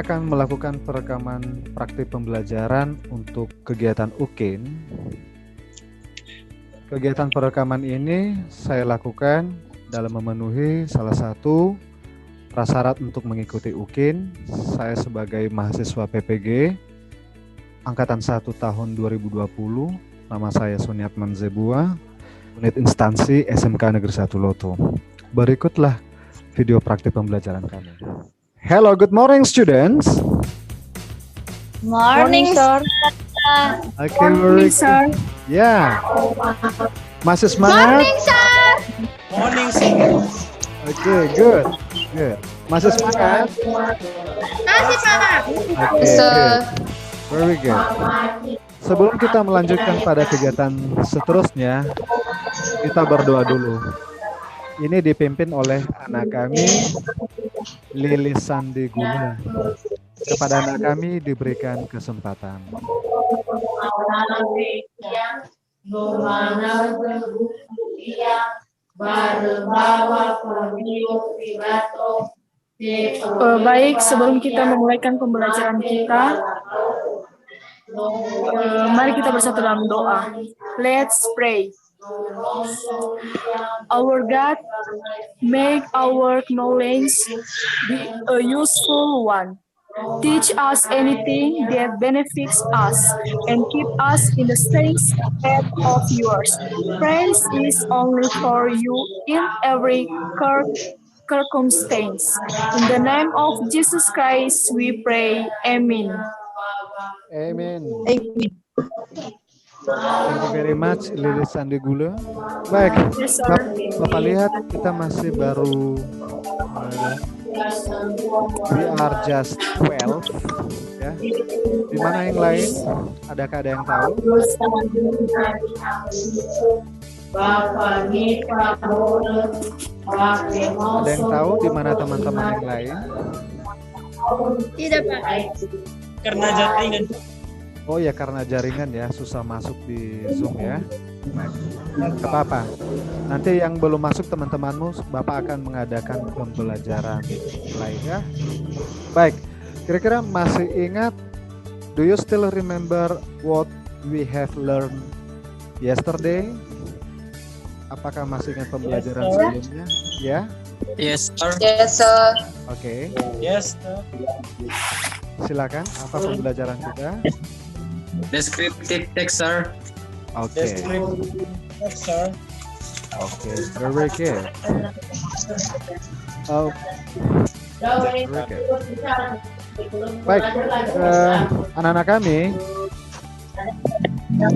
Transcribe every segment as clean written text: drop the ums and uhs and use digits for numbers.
akan melakukan perekaman praktik pembelajaran untuk kegiatan UKIN. Kegiatan perekaman ini saya lakukan dalam memenuhi salah satu prasyarat untuk mengikuti UKIN. Saya sebagai mahasiswa PPG Angkatan 1 tahun 2020, nama saya Suniatman Zebua, unit instansi SMK Negeri 1 Loto. Berikutlah video praktik pembelajaran kami. Hello, good morning students. Morning, sir. Okay, very good. Ya. Masih semangat? Morning, sir. Morning, sir. Okay, good. Good. Masih semangat? Masih semangat. Okay, good. Very good. Sebelum kita melanjutkan pada kegiatan seterusnya, kita berdoa dulu. Ini dipimpin oleh anak kami, Lilis Sandigula. Kepada anak kami diberikan kesempatan. Baik, sebelum kita memulaikan pembelajaran kita, mari kita bersatu dalam doa. Let's pray. Our God, make our knowledge be a useful one. Teach us anything that benefits us and keep us in the safe path of yours. Praise is only for you in every circumstance. In the name of Jesus Christ, we pray. Amen. Amen. Thank you very much, Lilis Sandigula. Baik, Yes, sir. Bapak lihat kita masih baru we are just 12 ya. Di mana yang lain? Adakah ada yang tahu? Ada yang tahu di mana teman-teman yang lain? Tidak, Pak. Karena jaringan. Oh ya, karena jaringan ya, susah masuk di Zoom ya. Gak apa-apa. Nanti yang belum masuk teman-temanmu, Bapak akan mengadakan pembelajaran lain ya. Baik, kira-kira masih ingat? Do you still remember what we have learned yesterday? Apakah masih ingat pembelajaran sebelumnya? Ya? Yes, sir. Yes, sir. Oke. Yes, sir. Silakan. Apa pembelajaran kita? Descriptive text, sir. Oke. Descriptive text, sir. Oke. Very good. Oh. Very good. Baik, anak-anak kami,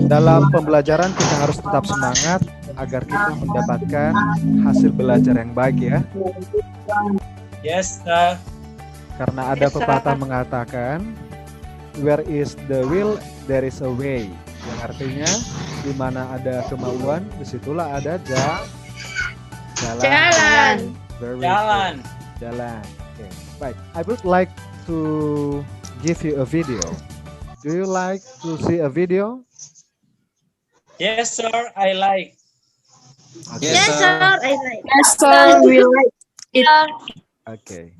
dalam pembelajaran kita harus tetap semangat agar kita mendapatkan hasil belajar yang baik ya. Yes, sir. Karena ada pepatah mengatakan, where is the will, there is a way. Yang artinya, di mana ada kemauan, disitulah ada jalan. Very Jalan. good. Jalan. Okay. Baik, I would like to give you a video. Do you like to see a video? Yes, sir. I like. Okay. Yes, sir. I like. Yes, sir. We like it. Okay.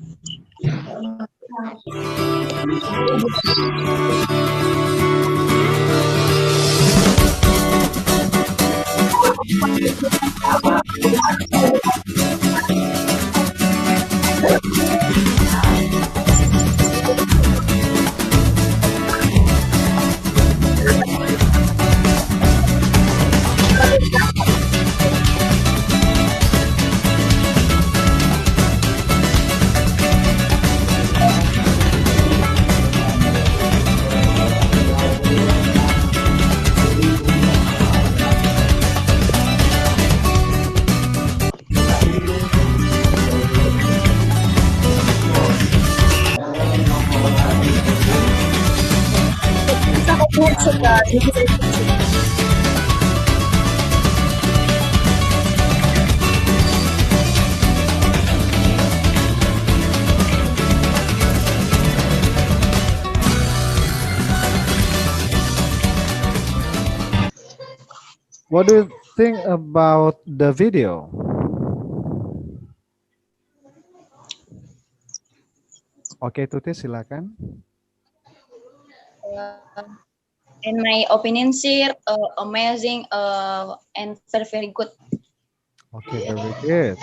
What do you think about the video? Oke, Tuti silakan. In my opinion sih amazing and very very good. Oke, very good.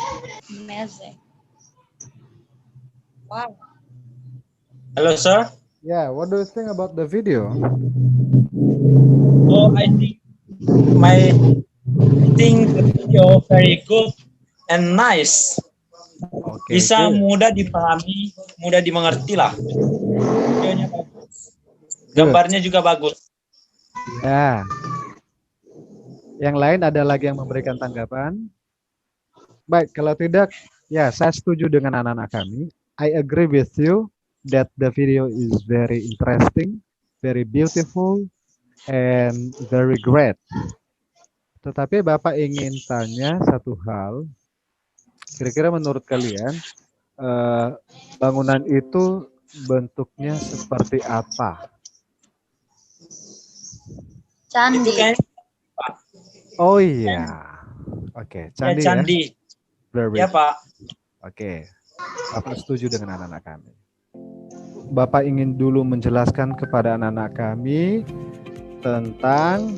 Amazing. Wow. Hello, sir. Yeah, what do you think about the video? Oh, I think the video very good and nice. Oke, Bisa good. mudah dipahami, mudah dimengerti lah. Videonya bagus. Good. Gambarnya juga bagus. Ya. Yang lain ada lagi yang memberikan tanggapan? Baik, kalau tidak, ya saya setuju dengan anak-anak kami. I agree with you that the video is very interesting, very beautiful, and very great. Tetapi Bapak ingin tanya satu hal. Kira-kira menurut kalian, bangunan itu bentuknya seperti apa? Itu Candi. kayaknya Oh iya. Oke, ya, candi ya. candi. Very Ya, Pak. Oke, Bapak setuju dengan anak-anak kami. Bapak ingin dulu menjelaskan kepada anak-anak kami tentang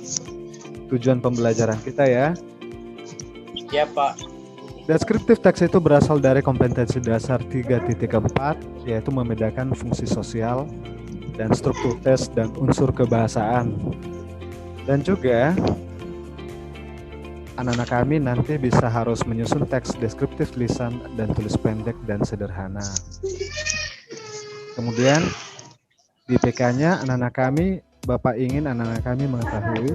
tujuan pembelajaran kita ya. Ya, Pak. Deskriptif teks itu berasal dari kompetensi dasar 3.4, yaitu membedakan fungsi sosial dan struktur tes dan unsur kebahasaan. Dan juga anak-anak kami nanti bisa harus menyusun teks deskriptif lisan dan tulis pendek dan sederhana. Kemudian di PK-nya anak-anak kami, Bapak ingin anak-anak kami mengetahui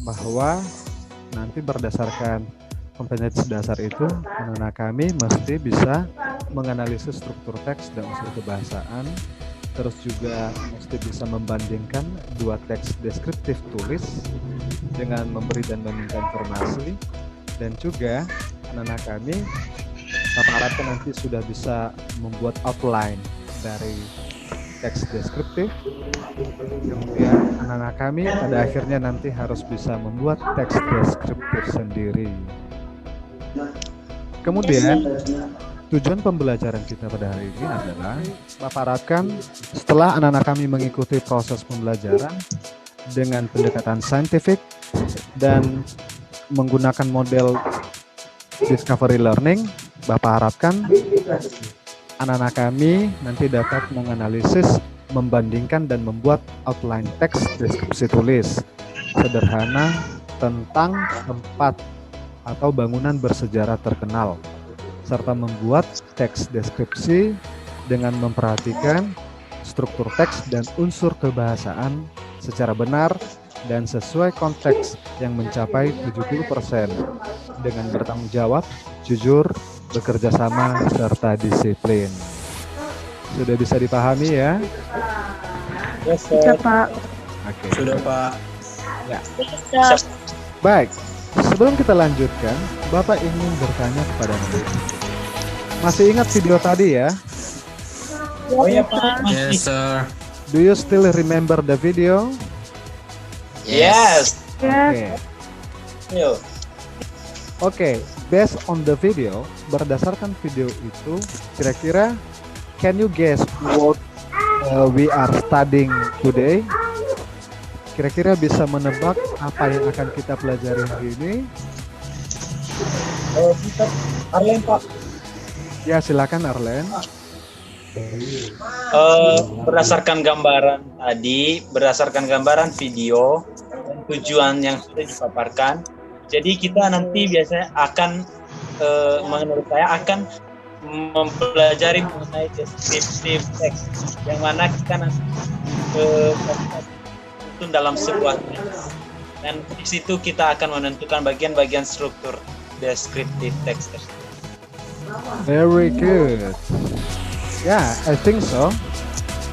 bahwa nanti berdasarkan kompetensi dasar itu, anak-anak kami mesti bisa menganalisis struktur teks dan unsur kebahasaan, terus juga mesti bisa membandingkan dua teks deskriptif tulis dengan memberi dan meminta informasi, dan juga anak-anak kami Bapak harapkan nanti sudah bisa membuat outline dari teks deskriptif. Kemudian anak-anak kami pada akhirnya nanti harus bisa membuat teks deskriptif sendiri. Kemudian tujuan pembelajaran kita pada hari ini adalah Bapak harapkan setelah anak-anak kami mengikuti proses pembelajaran dengan pendekatan saintifik dan menggunakan model discovery learning, Bapak harapkan anak-anak kami nanti dapat menganalisis, membandingkan dan membuat outline teks deskripsi tulis sederhana tentang tempat atau bangunan bersejarah terkenal, serta membuat teks deskripsi dengan memperhatikan struktur teks dan unsur kebahasaan secara benar dan sesuai konteks yang mencapai 70% dengan bertanggung jawab, jujur, bekerja sama, serta disiplin. Sudah bisa dipahami ya? Yes, Bisa, sir. Pak. Oke. Sudah, Pak. Bisa. Baik, sebelum kita lanjutkan, Bapak ingin bertanya kepada Anda. Masih ingat video tadi ya? Oh ya, Pak. Yes, sir. Do you still remember the video? Yes. Yes. Oke. Yo. Oke, based on the video, berdasarkan video itu, kira-kira can you guess what we are studying today? Kira-kira bisa menebak apa yang akan kita pelajari hari ini? Kita Arlen, Pak. Ya, silakan Arlen. Berdasarkan gambaran tadi, berdasarkan gambaran video dan tujuan yang sudah dipaparkan, jadi kita nanti biasanya akan, menurut saya akan mempelajari mengenai deskriptif teks, yang mana kita nanti itu dalam sebuah teks, dan di situ kita akan menentukan bagian-bagian struktur deskriptif teks tersebut. Very good. Ya, I think so.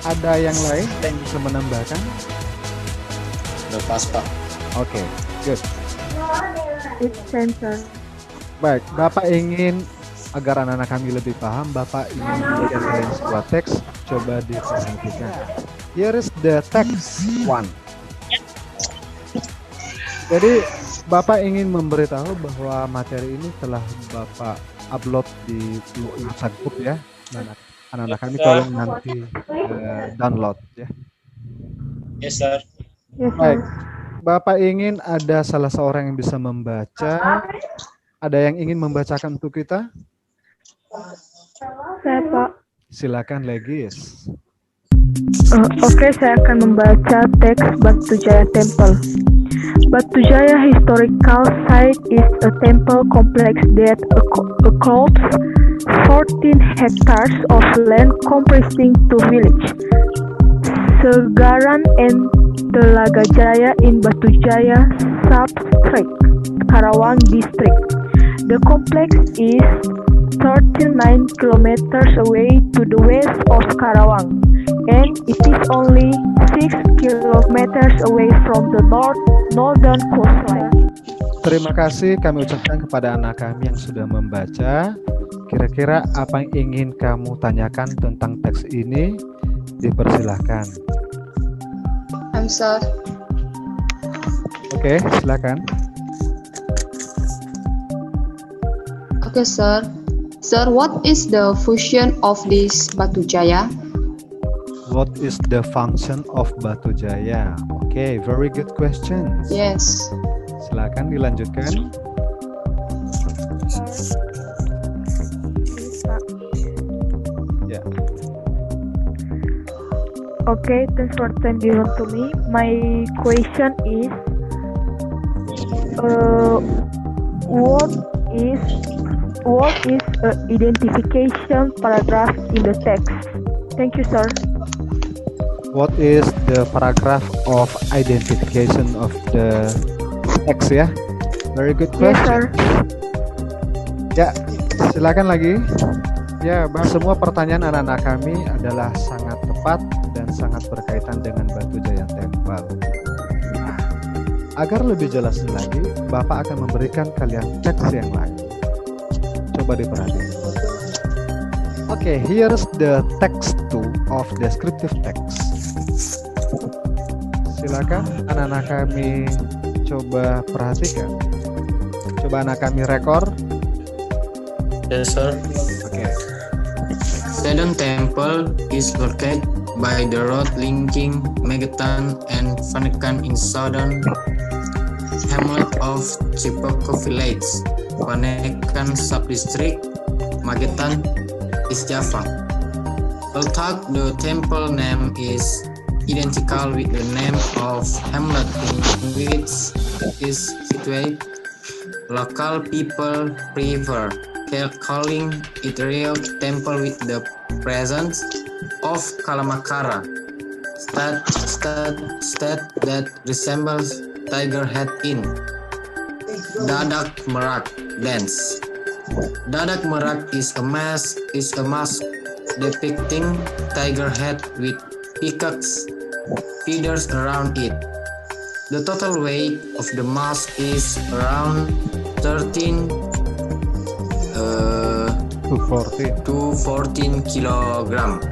Ada yang lain yang bisa menambahkan? Udah pas, Pak. Oke, good. It's center. Baik, Bapak ingin agar anak-anak kami lebih paham, Bapak ingin memberikan kalian sebuah teks, coba diperhatikan. Here is the text one. Jadi, Bapak ingin memberitahu bahwa materi ini telah Bapak upload di website group ya. Nah, Anak-anak kami Sir. tolong nanti download ya. Yes, sir. Baik, Bapak ingin ada salah seorang yang bisa membaca. Ada yang ingin membacakan untuk kita? Saya Pak. Silakan Legis. Oke, saya akan membaca teks Batu Jaya Temple. Batu Jaya historical site is a temple complex that includes 14 hectares of land comprising 2 villages, Segaran and Telaga Jaya in Batu Jaya Sub-District, Karawang District. The complex is 39 kilometers away to the west of Karawang, and it is only 6 kilometers away from the northern coastline. Terima kasih kami ucapkan kepada anak kami yang sudah membaca. Kira-kira apa yang ingin kamu tanyakan tentang teks ini? Dipersilahkan. Sir. Oke, silakan. Okay, sir. Sir, what is the function of this Batu Jaya? What is the function of Batu Jaya? Oke, very good questions. Yes. Silakan dilanjutkan. Ya. Okay, thanks for time given to me. My question is, what is identification paragraph in the text? Thank you, sir. What is the paragraph of identification of the text ya? Very good Yes, question. sir. Ya, silakan lagi. Ya, semua pertanyaan anak-anak kami adalah sangat tepat dan sangat berkaitan dengan Batu Jaya Temple. Nah, agar lebih jelas lagi, Bapak akan memberikan kalian teks yang lain. Coba diperhatikan. Oke, here's the text 2 of descriptive text. Silakan anak-anak kami coba perhatikan. Coba anak kami rekor. Yes, sir. Oke. Sedon Temple is located by the road linking Magetan and Vanekan in southern hamlet of Cipoko Village, Vanekan Sub-District, Magetan, East Java. Although the temple name is identical with the name of hamlet in which it is situated, local people prefer calling it real temple with the presence of Kalamakara, state that resembles tiger head in Dadak Merak dance. Dadak Merak is a mask depicting tiger head with peacocks feathers around it. The total weight of the mask is around 13 to 14 kilogram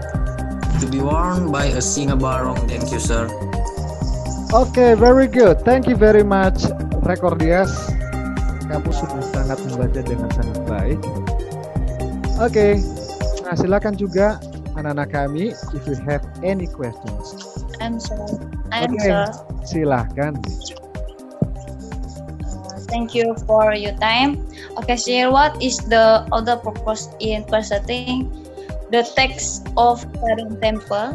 to be worn by a Singabarong. Thank you, sir. Oke, very good. Thank you very much, Rekordias. Kamu sudah sangat membaca dengan sangat baik. Oke, nah silakan juga anak-anak kami, if you have any questions. Answer. Silahkan. Thank you for your time. Okay, sir, what is the other purpose in presenting the text of Sadon Temple?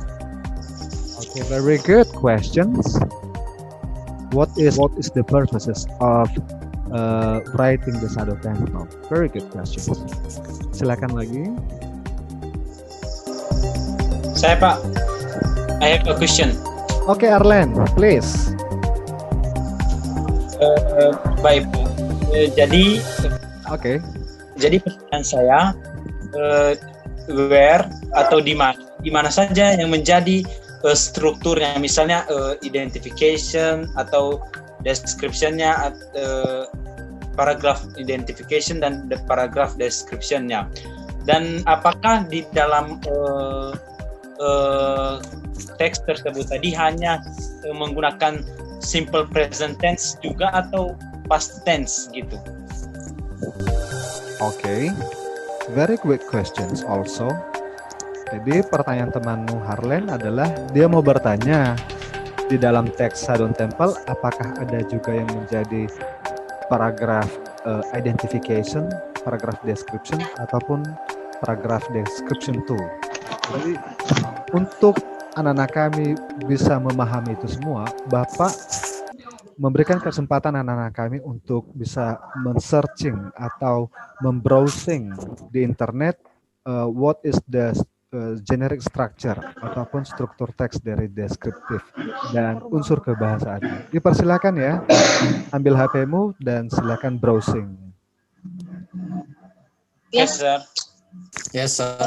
Okay, very good questions. What is the purposes of writing the Sadon Temple? Very good questions. Silakan lagi. Saya Pak, I have a question. Okay, Arlen, please. Baik Pak. Jadi pertanyaan saya, where atau di mana saja yang menjadi strukturnya, misalnya identification atau description-nya, paragraph identification dan paragraph description-nya, dan apakah di dalam teks tersebut tadi hanya menggunakan simple present tense juga atau past tense gitu? Okay, very good questions also. Jadi pertanyaan temanmu Harlen adalah dia mau bertanya di dalam teks Shadon Temple apakah ada juga yang menjadi paragraf identification, paragraf description ataupun paragraf description tool. Jadi untuk anak-anak kami bisa memahami itu semua, Bapak memberikan kesempatan anak-anak kami untuk bisa men-searching atau membrowsing di internet what is the generic structure ataupun struktur teks dari deskriptif dan unsur kebahasaan. Dipersilakan ya, ambil HP-mu dan silakan browsing. Yes, sir. Yes, sir.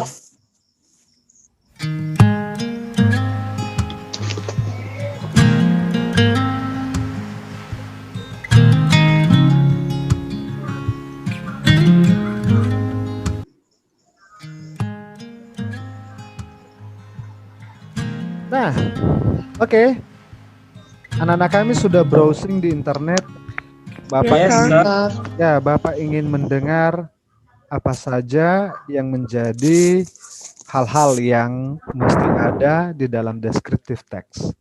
Nah, oke. Anak-anak kami sudah browsing di internet. Bapak Yes, ingin, sir. ya, Bapak ingin mendengar apa saja yang menjadi hal-hal yang mesti ada di dalam deskriptif teks.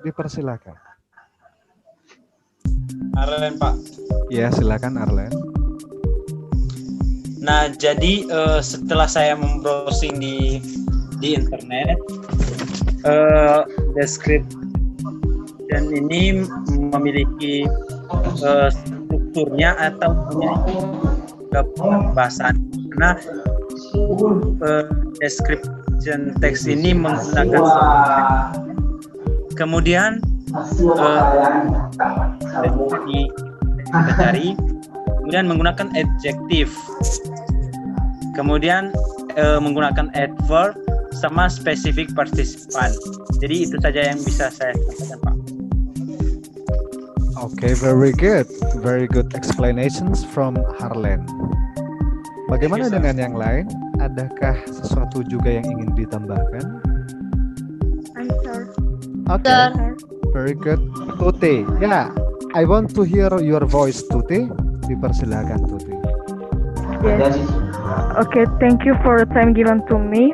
Dipersilakan. Arlen, Pak. Ya, silakan Arlen. Nah, jadi setelah saya membrowsing di internet, description ini memiliki strukturnya atau memiliki kebahasan. Karena description teks ini menggunakan kemudian kita cari, kemudian menggunakan adjektif, kemudian menggunakan adverb sama spesifik partisipan. Jadi itu saja yang bisa saya sampaikan, Pak. Okay, very good explanations from Harlen. Bagaimana Thank you, sir. dengan yang lain? Adakah sesuatu juga yang ingin ditambahkan? Answer. Okay, Sir. very good. Tuti, ya, I want to hear your voice, Tuti. Dipersilakan, Tuti. Yes. Okay, thank you for the time given to me.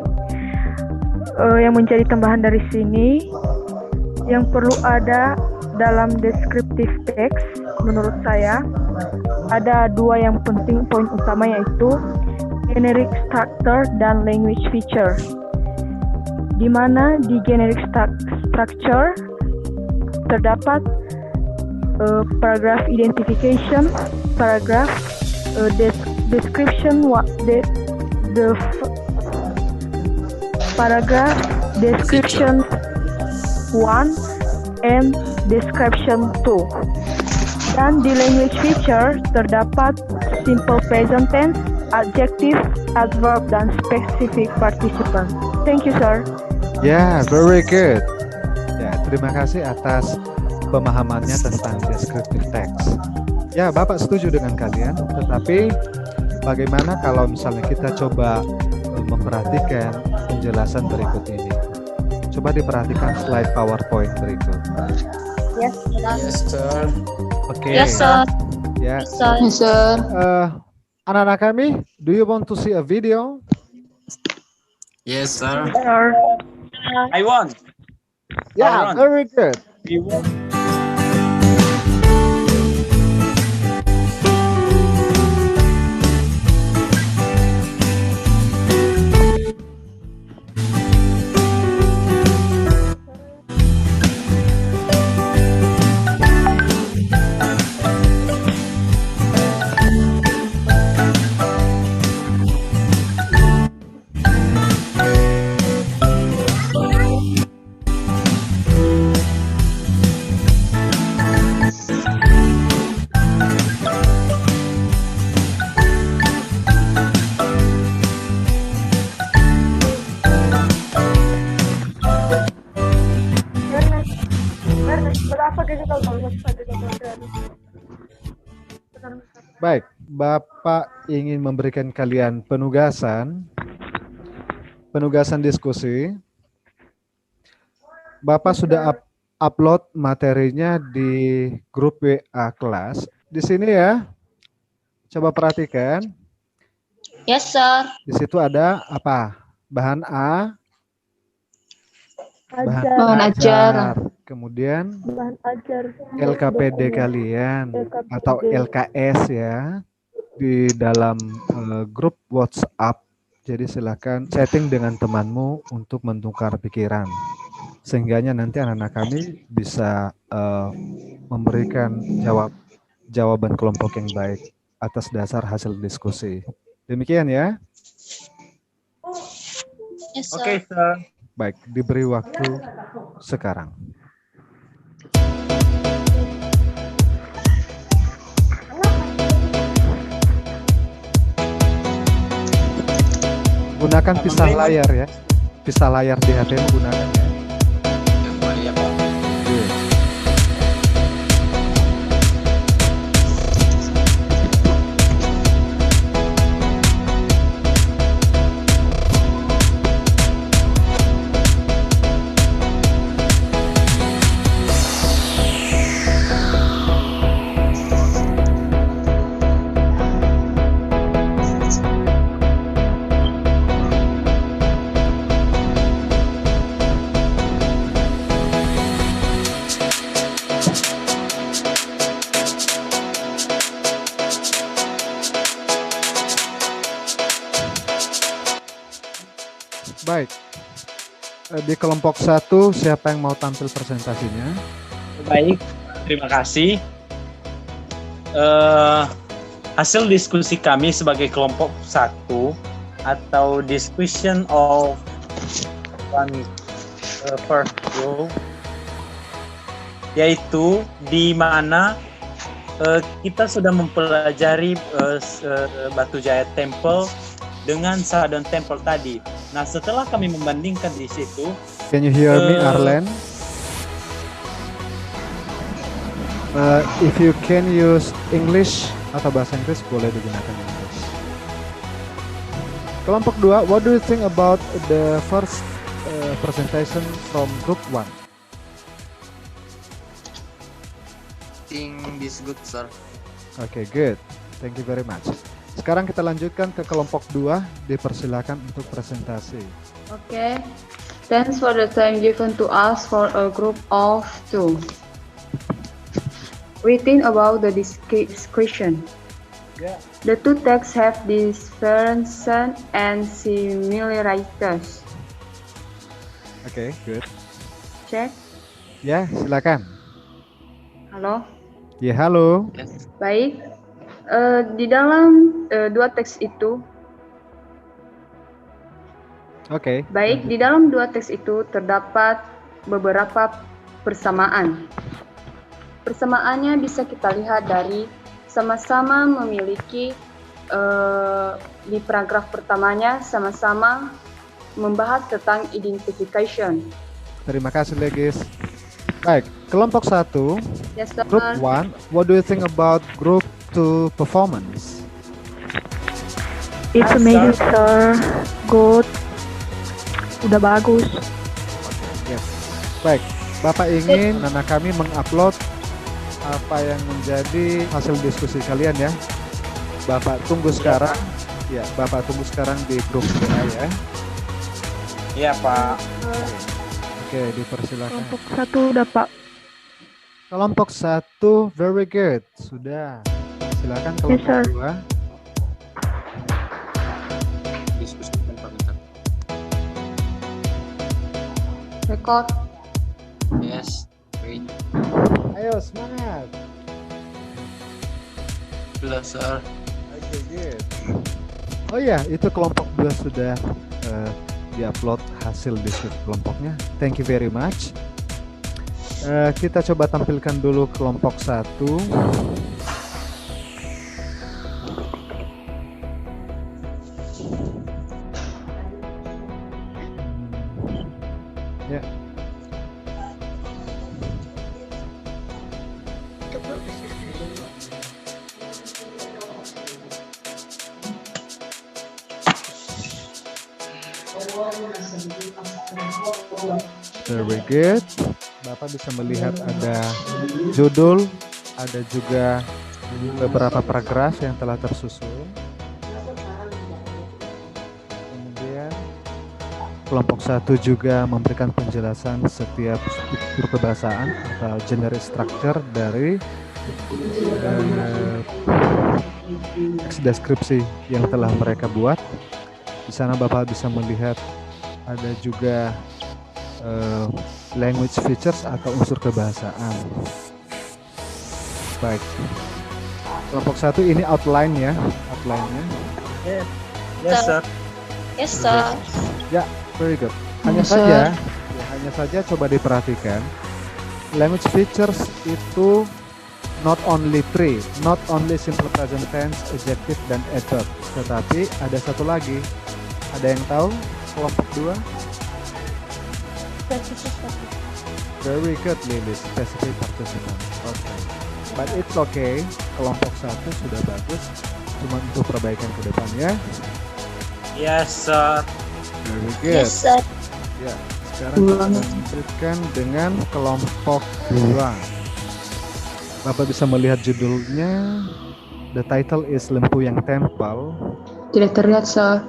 Yang menjadi tambahan dari sini, yang perlu ada dalam descriptive text, menurut saya, ada dua yang penting poin utama yaitu generic structure dan language feature. Di mana di generic structure terdapat paragraph identification, paragraph description, paragraph description 1 and description 2. Dan di language feature terdapat simple present tense, adjective, adverb, dan specific participant. Thank you, sir. Ya, very good. Ya, terima kasih atas pemahamannya tentang descriptive text. Ya, Bapak setuju dengan kalian, tetapi bagaimana kalau misalnya kita coba memperhatikan penjelasan berikut ini? Coba diperhatikan slide PowerPoint berikut. Yes, Yes, sir. Oke. Yes, sir. Ya, Yes, sir. Yes, sir. anak-anak kami, do you want to see a video? Yes, sir. Sir. I want. Yeah, Aaron. very good. We want. Baik, Bapak ingin memberikan kalian penugasan diskusi. Bapak sudah upload materinya di grup WA kelas. Di sini ya, coba perhatikan. Yes, sir. Di situ ada apa? Bahan A, bahan Ajar. Bahan ajar. Kemudian Bahan ajar. LKPD Dokumen. kalian LKPD. atau LKS ya di dalam grup WhatsApp. Jadi silakan chatting dengan temanmu untuk menukar pikiran. Sehingganya nanti anak-anak kami bisa memberikan jawaban kelompok yang baik atas dasar hasil diskusi. Demikian ya. Yes, sir. Oke, sir. Baik, diberi waktu sekarang. Gunakan pisah layar ya. Pisah layar di HP gunakan ya. Ya, Pak. Good. Baik. Di kelompok 1 siapa yang mau tampil presentasinya? Baik, terima kasih. Hasil diskusi kami sebagai kelompok 1 atau discussion of one first group, yaitu di mana kita sudah mempelajari Batu Jaya Temple dengan Sadon Temple tadi. Nah, setelah kami membandingkan di situ, Can you hear me, Arlen? If you can use English atau bahasa Inggris, boleh digunakan English. Kelompok 2, what do you think about the first presentation from group 1? Think this good, sir. Okay, good. Thank you very much. Sekarang kita lanjutkan ke kelompok 2, dipersilakan untuk presentasi. Okay. Thanks for the time given to us for a group of 2. We think about the discussion. Yeah. The two texts have differences and similarities. Okay, good. Check. Ya, silakan. Halo. Ya, halo. Yes. Baik. Di dalam dua teks itu, Oke. di dalam dua teks itu terdapat beberapa persamaan. Persamaannya bisa kita lihat dari sama-sama memiliki di paragraf pertamanya sama-sama membahas tentang identification. Terima kasih, Legis. Baik, kelompok 1, Yes, sir. group 1, what do you think about group 2 performance? It's amazing, sir. Good. Udah bagus. Yes. Baik, Bapak ingin anak kami mengupload apa yang menjadi hasil diskusi kalian ya. Bapak tunggu sekarang. Ya, Bapak tunggu sekarang di grup WA ya. ya Pak. Oke, dipersilakan. Kelompok 1 udah, Pak. Kelompok 1, very good. Sudah. Silakan kelompok sir. 2. Diskusikan, Pak, bentar. Record. Yes. Wait. Ayo, semangat. Sudah, sir. Oke, good. Oh ya, itu kelompok 2 sudah diupload hasil diskusi kelompoknya. Thank you very much. Kita coba tampilkan dulu kelompok 1. Ya. Very good. Bapak bisa melihat ada judul, ada juga beberapa paragraf yang telah tersusun. Kemudian Kelompok 1 juga memberikan penjelasan setiap struktur kebahasaan atau generic structure dari teks deskripsi yang telah mereka buat. Di sana Bapak bisa melihat ada juga language features atau unsur kebahasaan. Baik. Kelompok 1 ini outline ya, outline-nya. Yes, sir. Yes, sir. Ya, very good. Hanya Yes, saja, ya, hanya saja coba diperhatikan. Language features itu not only three, not only simple present tense, adjective, dan adverb. Tetapi ada satu lagi. Ada yang tahu kelompok 2? Very good, Lily. Specific participant. Okay. But it's okay. Kelompok 1 sudah bagus. Cuma untuk perbaikan ke depannya. Yes, sir. Very good. Yes, sir. Ya, sekarang kita lanjutkan dengan kelompok 2. Bapak bisa melihat judulnya. The title is Lempu yang Tempel. Tidak terlihat, sir.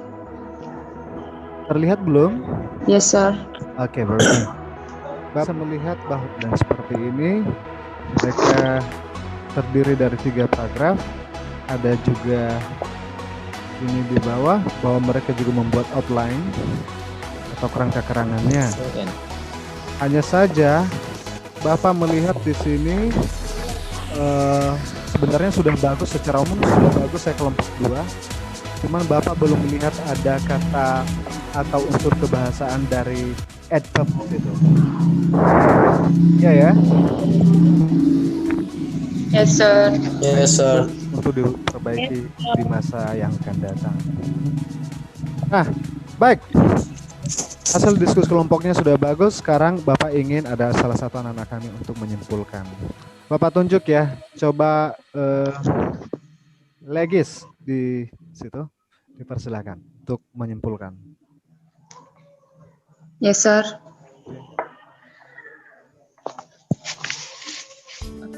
Terlihat belum? Yes, sir. Oke, very good. Bapak bisa melihat bahwa dan seperti ini mereka terdiri dari 3 paragraf. Ada juga ini di bawah bahwa mereka juga membuat outline atau kerangka keterangannya. Hanya saja Bapak melihat di sini sebenarnya sudah bagus secara umum, sudah bagus saya kelompok 2. Cuman Bapak belum melihat ada kata atau unsur kebahasaan dari adverb gitu. Iya ya. Yes, sir. Yes, sir. Untuk diperbaiki di masa yang akan datang. Nah, baik. Hasil diskusi kelompoknya sudah bagus. Sekarang Bapak ingin ada salah satu anak-anak kami untuk menyimpulkan. Bapak tunjuk ya. Coba Legis di situ. Dipersilakan untuk menyimpulkan. Yes, sir.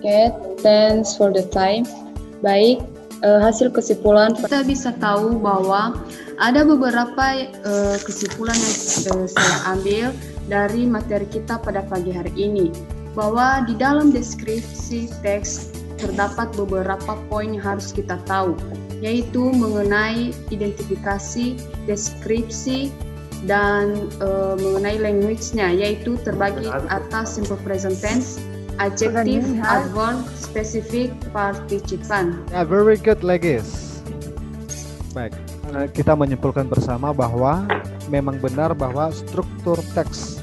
Okay, thanks for the time. Baik, hasil kesimpulan kita bisa tahu bahwa ada beberapa kesimpulan yang saya ambil dari materi kita pada pagi hari ini. Bahwa di dalam deskripsi teks terdapat beberapa poin yang harus kita tahu, yaitu mengenai identifikasi, deskripsi, dan mengenai language-nya, yaitu terbagi atas simple present tense, adjective, adverb, specific, participan. Ya, very good, Legis. Baik, kita menyimpulkan bersama bahwa memang benar bahwa struktur teks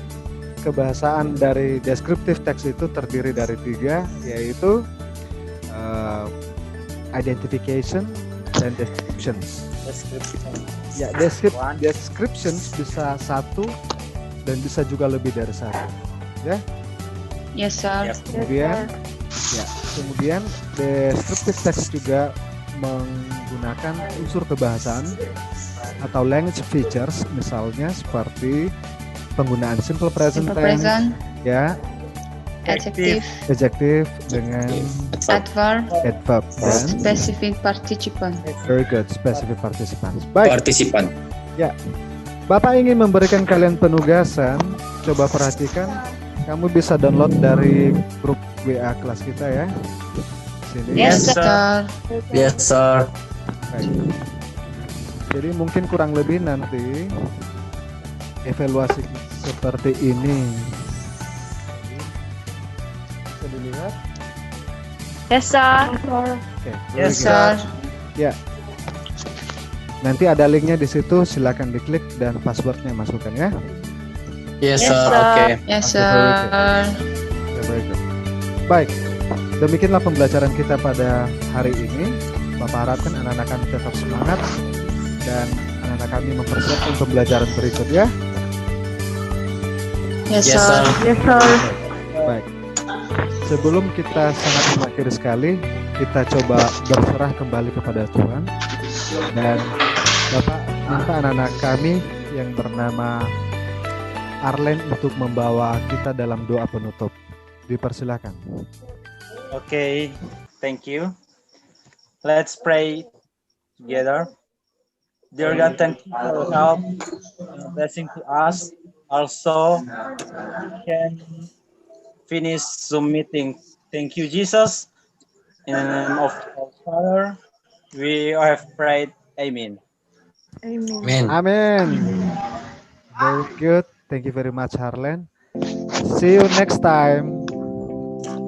kebahasaan dari deskriptif teks itu terdiri dari 3, yaitu identification dan descriptions. Ya, descriptions bisa 1 dan bisa juga lebih dari 1. Ya. Yes, sir. Kemudian descriptive text juga menggunakan unsur kebahasaan atau language features, misalnya seperti penggunaan simple present tense, ya, adjective dengan adverb dan specific participant. Very good, specific participants. Baik. Partisipan. Ya, Bapak ingin memberikan kalian penugasan. Coba perhatikan. Kamu bisa download dari grup WA kelas kita ya. Sini. Yes, sir. Yes, sir. Baik. Jadi mungkin kurang lebih nanti evaluasi seperti ini. Bisa dilihat? Yes, sir. Oke. Yes, very good. sir. Ya. Nanti ada linknya di situ, silakan diklik dan passwordnya masukkan ya. Yes, Yes, sir. sir. Oke. Yes, Oke, very good. sir. Okay, very good. Baik, demikianlah pembelajaran kita pada hari ini. Bapak harapkan anak-anak kami tetap semangat dan anak-anak kami mempersiapkan pembelajaran berikutnya. Yes, Yes, sir. sir. Yes, sir. Baik, sebelum kita sangat mengakhiri sekali, kita coba berserah kembali kepada Tuhan. Dan Bapak minta anak-anak kami yang bernama Arlen untuk membawa kita dalam doa penutup. Dipersilakan. Okay, thank you. Let's pray together. Dear God, thank you for your help and blessing to us. Also, can finish Zoom meeting. Thank you, Jesus. In the name of our Father, we have prayed. Amen. Amen. Amen. Amin. Very good. Thank you very much, Harlan. See you next time.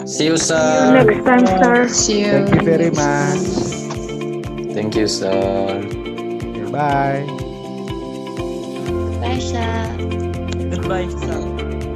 See you, See you sir. next time, sir. See you. Thank you very much. Thank you, sir. Okay, bye. Bye, sir. Goodbye, sir.